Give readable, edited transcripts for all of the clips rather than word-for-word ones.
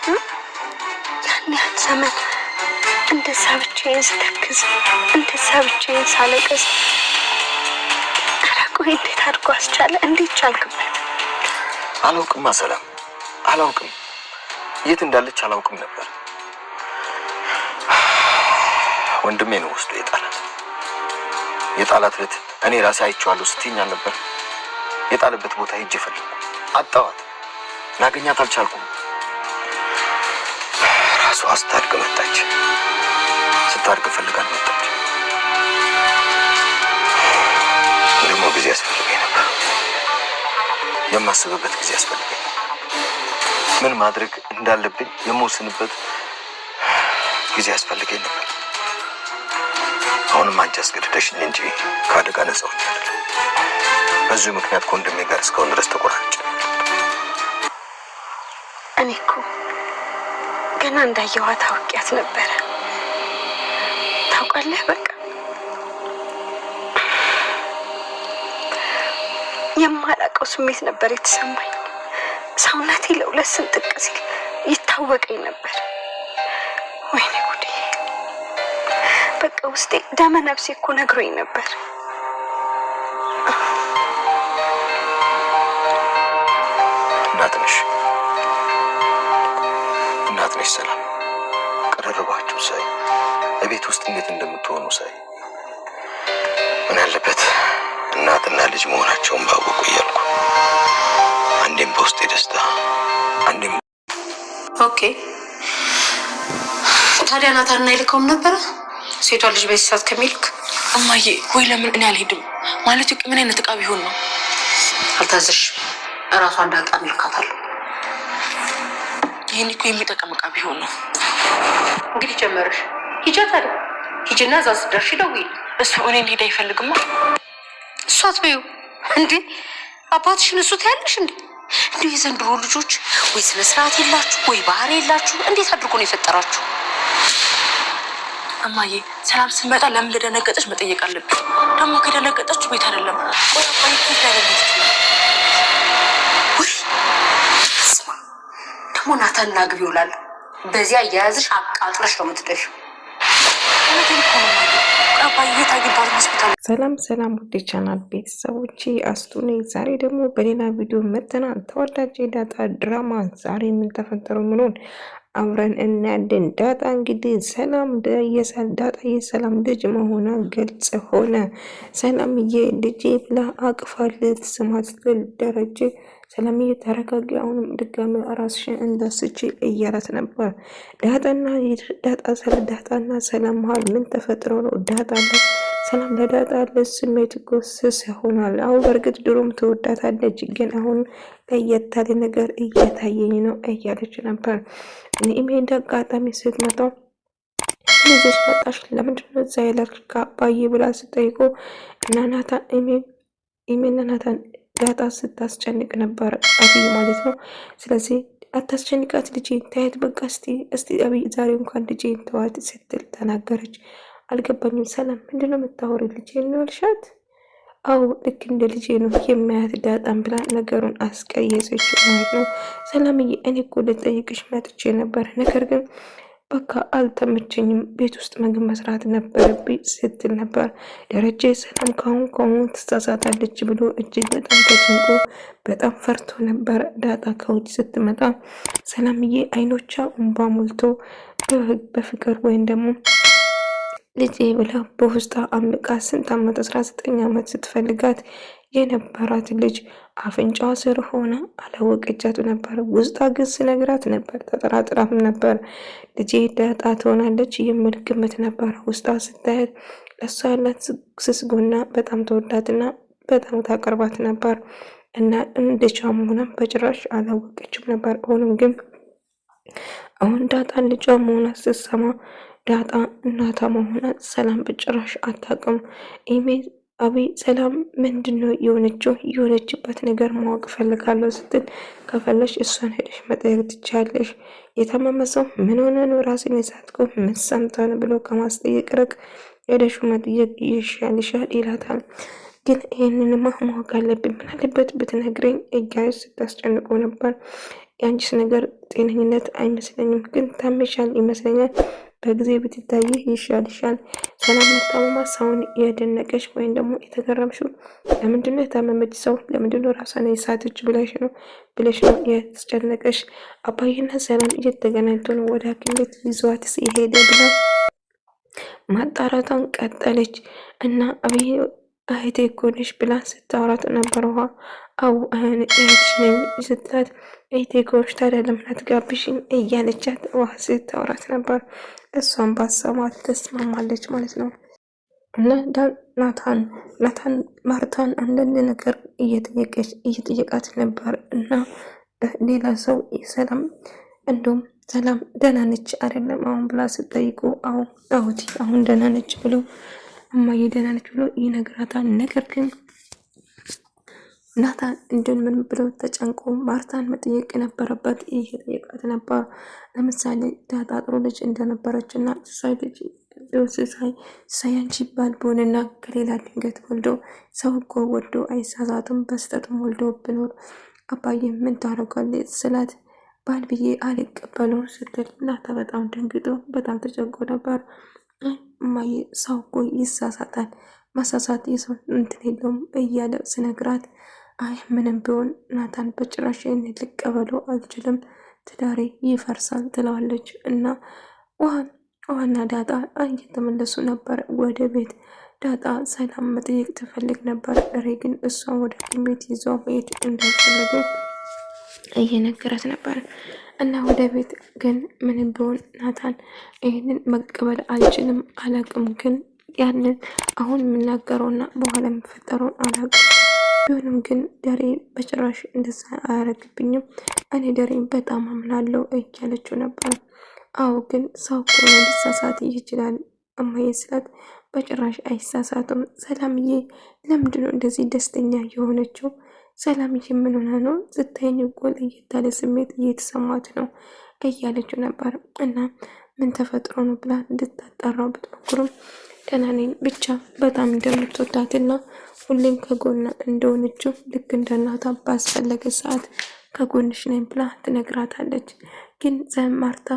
ያን ያህል ዘመን እንደዛ ብቻዬን ስተክዝ እንደዛ ብቻዬን ሳለቅስ ቆይ እንዴት አድርጎ አስቻለ? እንዴት ቻልክበት? አላውቅም ሰላም፣ አላውቅም። የት እንዳለች አላውቅም ነበር። ወንድሜ ነው ወስዶ የጣላት ዕለት እኔ ራሴ አይቼዋለሁ ስትይኝ ነበር። የጣለበት ቦታ ሄጄ ፈለኩ፣ አጣኋት። ላገኛት አልቻልኩም። ራሷ ስታድግ መጣች። ስታድግ ፈልጋን መጣች። ደግሞ ጊዜ ያስፈልገኝ ነበር። የማስብበት ጊዜ ያስፈልገኝ፣ ምን ማድረግ እንዳለብኝ የምወስንበት ጊዜ ያስፈልገኝ ነበር። አሁንም አንቺ አስገድደሽኝ እንጂ ከአደጋ ነፃ ሆኛለሁ። በዚሁ ምክንያት ከወንድሜ ጋር እስካሁን ድረስ ተቆራርጬ። እኔ እኮ ገና እንዳየኋት አውቂያት ነበረ። ታውቃለህ፣ በቃ የማላውቀው ስሜት ነበር የተሰማኝ። ሰውነቴ ለሁለት ስንጥቅ ሲል ይታወቀኝ ነበር። ወይኔ ጉዴ! በቃ ውስጤ ደመ ነፍሴ እኮ ነግሮኝ ነበር። እናት ነሽ ሰላም። ቀረረባችሁ ሳይ፣ እቤት ውስጥ እንዴት እንደምትሆኑ ሳይ ምን ያለበት እናትና ልጅ መሆናቸውን ባወቁ እያልኩ አንዴም በውስጤ ደስታ አንዴም። ኦኬ ታዲያ ናታን አይልከውም ነበረ ሴቷ ልጅ በዚህ ሰዓት ከሚልክ? እማዬ ወይ ለምን እኔ አልሄድም ማለት ምን አይነት ዕቃ ቢሆን ነው? አልታዘሽ እራሷ እንዳጣ ይልካታል። ይሄን እኮ የሚጠቅም ዕቃ ቢሆን ነው። እንግዲህ ጀመረሽ። ሂጂ ታዲያ ሂጂና እዛ ስትደርሺ ደውዪ። እሱ እኔን ሄድ አይፈልግማ። እሱ አትበይው እንዴ! አባትሽን እሱ ታያለሽ እንዴ? እንዴ የዘንድሮ ልጆች ወይ ስነ ስርዓት የላችሁ ወይ ባህሪ የላችሁ። እንዴት አድርጎ ነው የፈጠራችሁ? እማዬ ሰላም ስትመጣ ለምን እንደደነገጠች መጠየቅ አለብኝ። ደግሞ ከደነገጠች ቤት አይደለም ወይ አባዬ ቤት አይደለም። ወይ ስማ ደግሞ ናታንና ግቢ ይውላል። በዚያ አያያዝሽ አቃጥለሽ ነው የምትደፊው። ሰላም ሰላም ውድ ቻናል ቤተሰቦች አስቱ ነኝ። ዛሬ ደግሞ በሌላ ቪዲዮ መተናል። ተወዳጅ ዳጣ ድራማ ዛሬ ምን ተፈጠረው ምንሆን አብረን እናያለን። ዳጣ እንግዲህ ዳጣ የሰላም ልጅ መሆኗ ግልጽ ሆነ። ሰላምዬ ልጄ ብላ አቅፋለት ስማት ስትል ደረጀ ሰላምዬ ተረጋጊ፣ አሁንም ድጋሚ ራስሽን እንዳስቺ እያላት ነበር። ዳጣና ሰላም መሀል ምን ተፈጥሮ ነው? ሰላም ለዳጣ ለስሜት እኮ ስስ ይሆናል። አሁን በእርግጥ ድሮም ትወዳታለች፣ ግን አሁን ለየት ያለ ነገር እየታየኝ ነው እያለች ነበር። እኔም እንደ አጋጣሚ ስትመጣው ልጅሽ መጣሽ ለምንድን ነው እዛ ያላልሽ ከአባዬ ብላ ስጠይቆ እና ናታን ዳጣ ስታስጨንቅ ነበር አብይ ማለት ነው። ስለዚህ አታስጨንቃት ልጄ ታያት በቃ እስቲ አብይ ዛሬ እንኳን ልጄ ተዋት ስትል ተናገረች። አልገባኝም ሰላም ምንድነው የምታወሪ? ልጄ ነው ያልሻት? አዎ ልክ እንደ ልጄ ነው የሚያት ዳጣም ብላ ነገሩን አስቀየሰችው ማለት ነው። ሰላምዬ እኔ እኮ ልጠይቅሽ መጥቼ ነበር፣ ነገር ግን በቃ አልተመቸኝም፣ ቤት ውስጥ ምግብ መስራት ነበረብኝ ስትል ነበር። ደረጀ ሰላም ከአሁን ትሳሳታለች ብሎ እጅግ በጣም ተጨንቆ በጣም ፈርቶ ነበር። ዳጣ ከውጭ ስትመጣ ሰላምዬ አይኖቿ እንባ ሞልቶ በፍቅር ወይም ደግሞ ልጄ ብላ በውስጧ አምቃ ስንት ዓመት 19 ዓመት ስትፈልጋት የነበራት ልጅ አፍንጫዋ ስር ሆነ አላወቀቻት ነበር። ውስጧ ግን ስነግራት ነበር፣ ተጠራጥራም ነበር። ልጄ ዳጣ ትሆናለች የሚል ግምት ነበር ውስጧ። ስታያት ለሷ ያላት ስስጎና በጣም ተወዳትና በጣም ታቀርባት ነበር እና እንደቻ መሆኗን በጭራሽ አላወቀችም ነበር። አሁን ዳጣ ልጇ መሆኗ ስትሰማ ዳጣ እናቷ መሆኗ ሰላም በጭራሽ አታውቅም። አብይ ሰላም ምንድነው የሆነችበት ነገር ማወቅ ፈልጋለሁ ስትል ከፈለሽ እሷን ሄደሽ መጠየቅ ትችያለሽ። የታመመ ሰው ምን ሆነ ነው ራስን የሳትከው ምን ሰምተህ ነው ብሎ ከማስጠየቅ ረቅ ሄደሽ መጠየቅ ይሻልሻል ይላታል። ግን ይህንንማ ማወቅ አለብኝ፣ ምን አለበት ብትነግረኝ እያለች ስታስጨንቀው ነበር። የአንቺስ ነገር ጤነኝነት አይመስለኝም፣ ግን ታመሻል ይመስለኛል። በጊዜ ብትታይ ይሻልሻል። ሰላም መታመማ ሰውን የደነቀሽ ወይም ደግሞ የተገረምሽው ለምንድነው? የታመመች ሰው ለምንድነው ራሷን የሳተች ብለሽ ነው የተጨነቀሽ? አባዬና ሰላም እየተገናኝቶ ነው ወደ ሐኪም ቤት ይዟት ሲሄደ ብላ ማጣራቷን ቀጠለች እና አብዬ እህቴ እኮ ነሽ ብላ ስታወራት ነበር። ውሃ አው እህትሽ ነኝ ስትላት እህቴ እኮ ነሽ ታዲያ ለምን አትጋብዥኝ እያለቻት ውሃ ስታወራት ነበር። እሷን ባሰማት ተስማማለች ማለት ነው። እና ናታን ማርታን አንዳንድ ነገር እየጠየቃት ነበር እና ሌላ ሰው ሰላም እንደውም ሰላም ደህና ነች አይደለም አሁን ብላ ስጠይቁ አውቲ አሁን ደህና ነች ብሎ እማዬ ደህና ነች ብሎ ይነግራታል። ነገር ግን ናታን እንደምን ብለው ተጨንቆ ማርታን መጠየቅ የነበረበት እየጠየቃት ነበር። ለምሳሌ ተጣጥሮ ልጅ እንደነበረች እና ሳያንቺ ባልቦንና ከሌላ ድንገት ወልዶ ሰው እኮ ወልዶ አይሳሳትም፣ በስተትም ወልዶ ብኖር አባዬ ምን ታደርጋለች ስላት ባል ብዬ አልቀበለው ስትል ናታ በጣም ደንግጦ በጣም ተጨንቆ ነበር። እማዬ ሰው እኮ ይሳሳታል፣ ማሳሳት የሰው እንትን የለውም እያለ ስነግራት አይ ምንም ቢሆን ናታን በጭራሽ ልቀበለው አልችልም፣ ትዳሬ ይፈርሳል ትለዋለች። እና ዋና ዳጣ እየተመለሱ ነበር ወደ ቤት። ዳጣ ሰላም መጠየቅ ትፈልግ ነበር። እሬ ግን እሷን ወደ ሐኪም ቤት ይዞ መሄድ እንዳልፈለገ እየነገራት ነበር። እና ወደ ቤት ግን ምንም ቢሆን ናታን ይህንን መቀበል አልችልም፣ አላቅም ግን ያንን አሁን የምናገረውና በኋላ የሚፈጠረውን አላቅም። ቢሆንም ግን ደሬ በጭራሽ እንደዛ አያረግብኝም፣ እኔ ደሬን በጣም አምናለሁ እያለችው ነበር። አዎ ግን ሰው እኮ ሊሳሳት ይችላል እማዬ ስላት በጭራሽ አይሳሳትም። ሰላምዬ ለምንድነው እንደዚህ ደስተኛ የሆነችው? ሰላምዬ ምን ሆና ነው? ስታይኝ እኮ ለየት ያለ ስሜት እየተሰማት ነው እያለችው ነበር። እና ምን ተፈጥሮ ነው ብላ እንድታጣራው ብትሞክሩም ደህና ነኝ ብቻ በጣም እንደምትወዳትና ሁሌም ከጎና እንደሆነችው ልክ እንደ እናቷ ባስፈለገ ሰዓት ከጎንሽ ነኝ ብላ ትነግራታለች። ግን ማርታ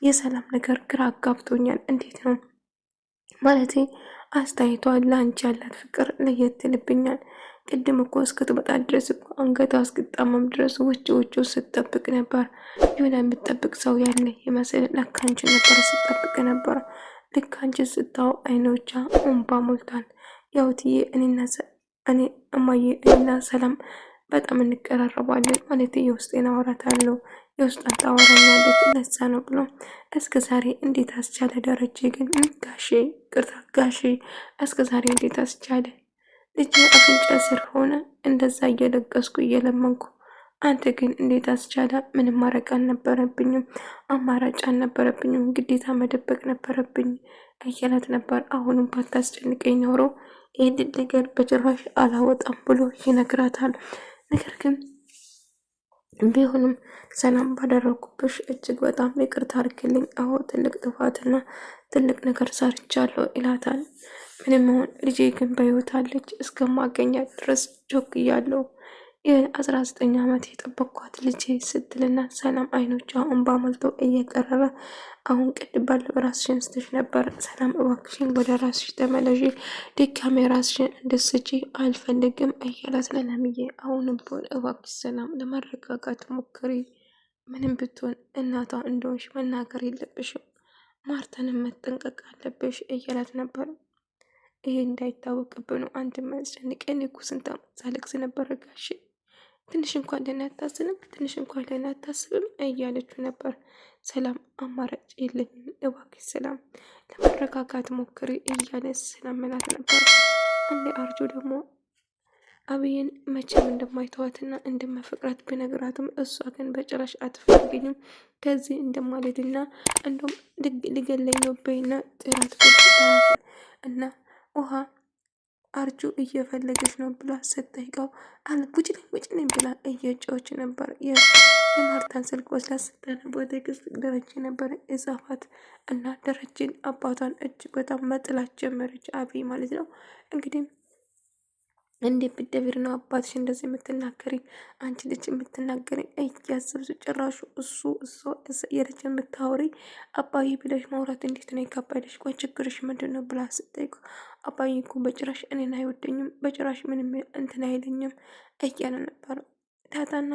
የሰላም ነገር ግራ አጋብቶኛል። እንዴት ነው ማለቴ አስተያየቷ ለአንቺ ያላት ፍቅር ለየት ይልብኛል። ቅድም እኮ እስክትመጣ ድረስ እኮ አንገቷ እስክጣመም ድረስ ውጭ ስትጠብቅ ነበር። የሆነ የምትጠብቅ ሰው ያለ ይመስል ለካ አንቺ ነበር ስትጠብቅ ነበር። ልክ አንቺ ስታው አይኖቿ እንባ ሞልቷል። ያውትዬ እማዬ እኔና ሰላም በጣም እንቀራረባለን ማለት የውስጤን አወራታለሁ የውስጧን ታወራኛለች። ለዛ ነው ብሎ እስከ ዛሬ እንዴት አስቻለ ደረጀ ግን ጋሼ ቅርታ ጋሼ እስከ ዛሬ እንዴት አስቻለ ልጅ አፍንጫ ስር ሆነ እንደዛ እየለቀስኩ እየለመንኩ አንተ ግን እንዴት አስቻለ? ምንም ማድረግ አልነበረብኝም፣ አማራጭ አልነበረብኝም፣ ግዴታ መደበቅ ነበረብኝ እያላት ነበር። አሁንም ባታስጨንቀኝ ኖሮ ይህን ነገር በጭራሽ አላወጣም ብሎ ይነግራታል። ነገር ግን ቢሆንም ሰላም ባደረጉብሽ እጅግ በጣም ይቅርታ አድርግልኝ። አዎ ትልቅ ጥፋትና ትልቅ ነገር ሰርቻለሁ ይላታል። ምንም ሆን ልጄ ግን በሕይወት አለች እስከማገኛት ድረስ ጆክ እያለሁ የ19 ዓመት የጠበቅኳት ልጄ ስትልና ሰላም አይኖቿ እንባ ሞልቶ እየቀረበ አሁን ቅድም ባለው ራስሽን ስትሽ ነበር። ሰላም እባክሽን ወደ ራስሽ ተመለሺ፣ ድጋሜ ራስሽን እንድትስቺ አልፈልግም እያላት ሰላምዬ አሁንም ቢሆን እባክሽ ሰላም ለማረጋጋት ሞክሪ፣ ምንም ብትሆን እናቷ እንደሆንሽ መናገር የለብሽም፣ ማርተንም መጠንቀቅ አለብሽ እያላት ነበር። ይሄ እንዳይታወቅብህ ነው አንድ የሚያስጨንቀኝ። እኮ ስንት ዓመት ሳለቅስ ነበር ጋሼ፣ ትንሽ እንኳን ለእኔ አታስብም፣ ትንሽ እንኳን ለእኔ አታስብም እያለችው ነበር። ሰላም አማራጭ የለኝም እባክሽ ሰላም ለመረጋጋት ሞክሪ እያለ ስለምላት ነበር። እንደ አርጆ ደግሞ አብይን መቼም እንደማይተዋትና እንደማፈቅራት ቢነግራትም እሷ ግን በጭራሽ አትፈልገኝም ከዚህ እንደማለትና እንደውም ሊገለኝ ነው በይና ጥራት እና ውሃ አርጁ እየፈለገች ነው ብላ ስትጠይቀው ውጭልኝ ብላ እየጮች ነበር። የማርታን ስልክ ወስዳ ስታነበው ቴክስት ደረጀ ነበር የጻፋት እና ደረጀን አባቷን እጅግ በጣም መጥላት ጀመረች። አብይ ማለት ነው እንግዲህ እንዴ ብደብር ነው አባትሽ እንደዚህ የምትናገሪ? አንቺ ልጅ የምትናገሪ እያሰብሽ ጭራሹ እሷ የልጅ የምታወሪ አባዬ ብለሽ ማውራት እንዴት ነው የከበደሽ? ቆይ ችግርሽ ምንድን ነው ብላ ስጠይቁ አባዬ እኮ በጭራሽ እኔን አይወደኝም፣ በጭራሽ ምንም እንትን አይለኝም እያለ ነበር። ዳጣና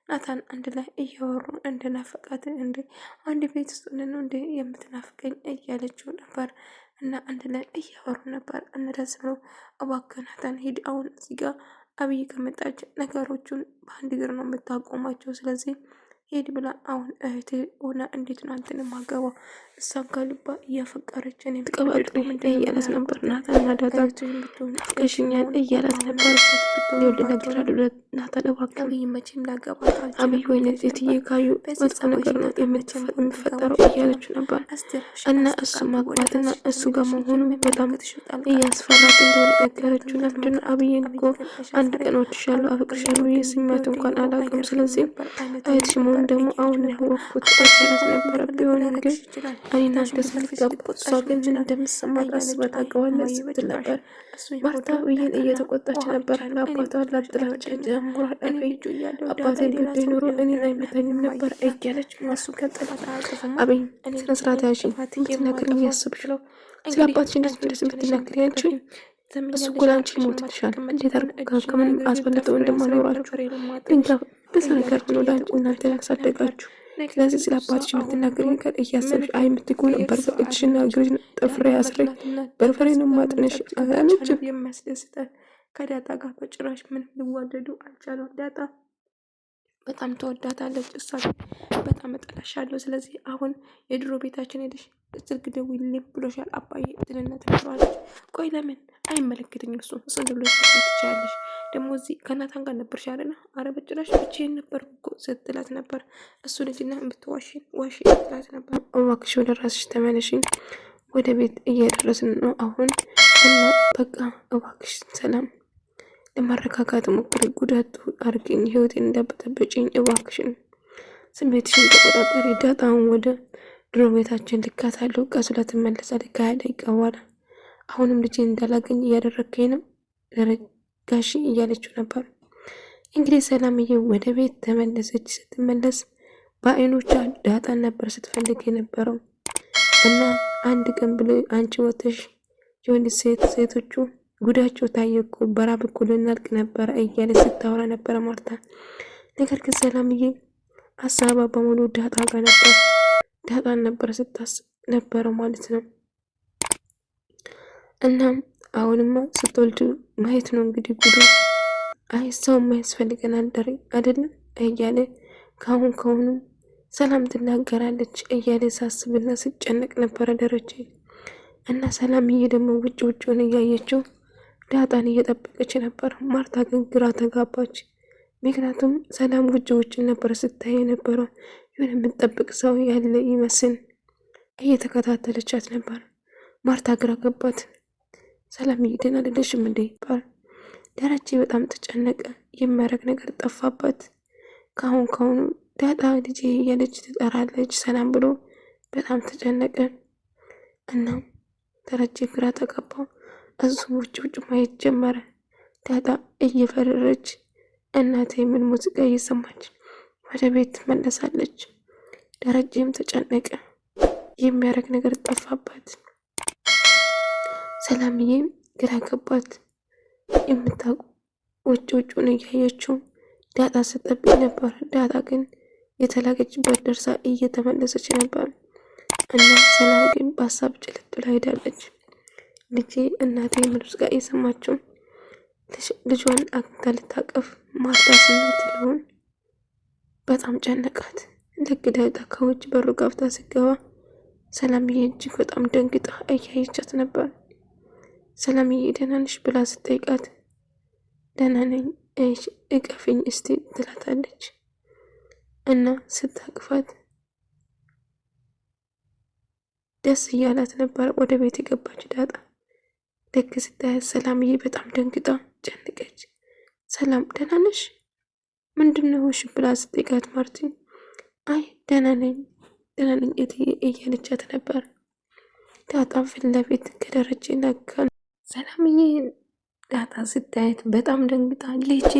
ናታን አንድ ላይ እያወሩ እንደናፈቃት እንደ አንድ ቤት ውስጥ ነው እንደ የምትናፍቀኝ እያለችው ነበር። እና አንድ ላይ እያወሩ ነበር። እንደዚ ነው እባክህ ናታን ሂድ፣ አሁን እዚህ ጋር አብይ ከመጣች ነገሮቹን በአንድ እግር ነው የምታቆማቸው። ስለዚህ ሄድ ብላ አሁን እህቴ ሆና እንዴት ነው አንተን ማገባ? እሷን ከልባ እያፈቀረች እኔ ተቀባጥሪ እያለት ነበር። ናታን ዳጣ ፍቅሽኛል እያለት ነበር። ይኸውልህ እነግርሃለሁ ናታን እባክህ አብይ መቼም ላገባት አልችልም። አብይ ወይኔ ሴትዬ ካዩ መጥፎ ነገር ነው የሚፈጠረው እያለችው ነበር። እና እሱ ማግባትና እሱ ጋር መሆኑ በጣም እያስፈራት እንደሆነ ነገረችው። ለምንድነው አብይን እኮ አንድ ቀን ወድሻለሁ አፈቅርሻለሁ የስሜት እንኳን አላውቅም። ስለዚህ አይትሽ መሆን ደግሞ አሁን ያወቅኩት እያለት ነበረ። ቢሆንም ግን እኔና እንደስንጋባ እሷ ግን ምን እንደምሰማት አስባ ታውቀዋለች ስትል ነበር። ማርታ ብይን እየተቆጣች ነበር። ለአባቷ ላጥላች ጀምሯል። አባቴ ጉዳይ ኖሮ እኔን አይመታኝም ነበር እያለች ማሱ ቀጥላት። አብይ ስነስርዓት ያዥ ምትናገር እያስብሽ ስለ አባትሽ እንደስ ምትናገር ያንቺ እሱ እኮ ለአንቺ ሞትልሻል። እንዴት አርጋ ከምን አስበልጠው እንደማኖራችሁ ድንጋ ብዙ ነገር ሆኖ ለአንቺ እናንተ ያሳደጋችሁ። ስለዚህ ስለ አባትሽ የምትናገር ነገር እያሰብሽ አይ የምትጎን በርበጥሽና እግርሽ ጥፍሬ አስሬ በርበሬ ነው ማጥነሽ አላለችም። የሚያስደስታል ከዳጣ ጋር በጭራሽ ምንም ሊዋደዱ አልቻለም። ዳጣ በጣም ተወዳታለች፣ እሷ በጣም እጠላሻለሁ። ስለዚህ አሁን የድሮ ቤታችን ሄደሽ ስልክ ደውይልኝ ብሎሻል አባዬ ትልነት ትለዋለች። ቆይ ለምን አይመለከተኝም እሱ ብሎሽ ትችያለሽ። ደግሞ እዚህ ከናታን ጋር ነበርሽ አይደል? አረ በጭራሽ ብቻዬን ነበር እኮ ስትላት ነበር። እሱ ልጅና ብትዋሽን ዋሽ ስትላት ነበር። እባክሽ ወደ ራስሽ ተመለሽኝ፣ ወደ ቤት እየደረስን ነው አሁን እና በቃ እባክሽ ሰላም ለማረጋጋት ሞክሪ፣ ጉዳቱ አርግኝ፣ ህይወቴን እንዳበጠበጭኝ እባክሽን ስሜትሽን ተቆጣጠሪ። ዳጣውን ወደ ድሮ ቤታችን ልካታለሁ፣ ቀሱላ ትመለሳለች። ከያለ ይቀዋል። አሁንም ልጄን እንዳላገኝ እያደረግከኝ ነው ጋሺ እያለችው ነበር። እንግዲህ ሰላምዬ ወደ ቤት ተመለሰች። ስትመለስ በአይኖቿ ዳጣን ነበር ስትፈልግ የነበረው እና አንድ ቀን ብሎ አንቺ ወተሽ የወንድ ሴቶቹ ጉዳቸው ታየኩ በራብ እኮ ልናልቅ ነበረ እያለ ስታወራ ነበረ ማርታ። ነገር ግን ሰላምዬ ሀሳባ በሙሉ ዳጣ ጋር ነበር። ዳጣን ነበር ስታስብ ነበረው ማለት ነው። እናም አሁንማ ስትወልድ ማየት ነው እንግዲህ ጉዱ። አይ ሰው ማያስፈልገናል አይደለም እያለ ከአሁኑ ሰላም ትናገራለች እያለ ሳስብና ስጨነቅ ነበረ ደረጀ እና ሰላምዬ ደግሞ ውጭውን እያየችው ዳጣን እየጠበቀች ነበር። ማርታ ግን ግራ ተጋባች። ምክንያቱም ሰላም ውጭን ነበር ስታይ የነበረው የሆነ የምትጠብቅ ሰው ያለ ይመስል እየተከታተለቻት ነበር። ማርታ ግራ ገባት። ሰላም ይደና አይደለሽም እንዴ ይባል። ደረጀ በጣም ተጨነቀ። የሚያደርግ ነገር ጠፋባት። ከአሁኑ ዳጣ ልጄ እያለች ትጠራለች ሰላም ብሎ በጣም ተጨነቀ እና ደረጀ ግራ ተጋባው። እሱ ውጭ ማየት ጀመረ። ዳጣ እየፈረረች እናቴ ምን ሙዚቃ እየሰማች ወደ ቤት ትመለሳለች። ደረጀም ተጨነቀ። የሚያደርግ ነገር ጠፋባት። ሰላምዬም ግራ ገባት። የምታውቁ ውጭውን እያየችው ዳጣ ስጠብቅ ነበር። ዳጣ ግን የተላከችበት ደርሳ እየተመለሰች ነበር እና ሰላም ግን በሀሳብ ጭልጥ ብላ ሄዳለች። ልጄ እናቴ ሙዚቃ እየሰማችው ልጇን አግኝታ ልታቀፍ ማርታ ስሜት ሊሆን በጣም ጨነቃት። ልክ ዳጣ ከውጭ በሩ ጋፍታ ስገባ ሰላምዬ እጅግ በጣም ደንግጣ እያየቻት ነበር። ሰላምዬ ደህና ነሽ ብላ ስጠይቃት ደህና ነኝ እቀፊኝ እስቲ ትላታለች እና ስታቅፋት ደስ እያላት ነበር። ወደ ቤት የገባች ዳጣ ልክ ስታያት ሰላምዬ በጣም ደንግጣ ጨንቀች። ሰላም ደህና ነሽ ምንድነው ብላ ስጠይቃት ማርቲን አይ ደህና ነኝ እትዬ እያለቻት ነበር። ዳጣ ፊት ለፊት ከደረጀና ሰላምዬ ዳጣ ስታየት በጣም ደንግጣ ልጄ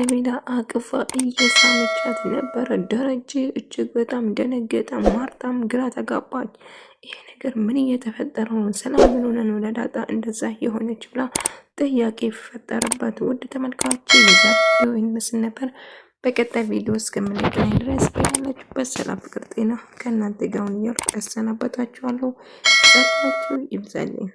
ብላ አቅፋ እየሳመቻት ነበረ። ደረጀ እጅግ በጣም ደነገጠ። ማርታም ግራ ተጋባች። ይሄ ነገር ምን እየተፈጠረ ነው? ሰላም ምን ሆነ ነው ለዳጣ እንደዛ የሆነች ብላ ጥያቄ ፈጠረባት። ውድ ተመልካቾች የዛሬው ይመስል ነበር። በቀጣይ ቪዲዮ እስከምንገናኝ ድረስ በያላችሁበት ሰላም፣ ፍቅር፣ ጤና ከእናንተ ጋር ይሁን እያልኩ ያሰናበታችኋለሁ። ሰላማችሁ ይብዛልኝ።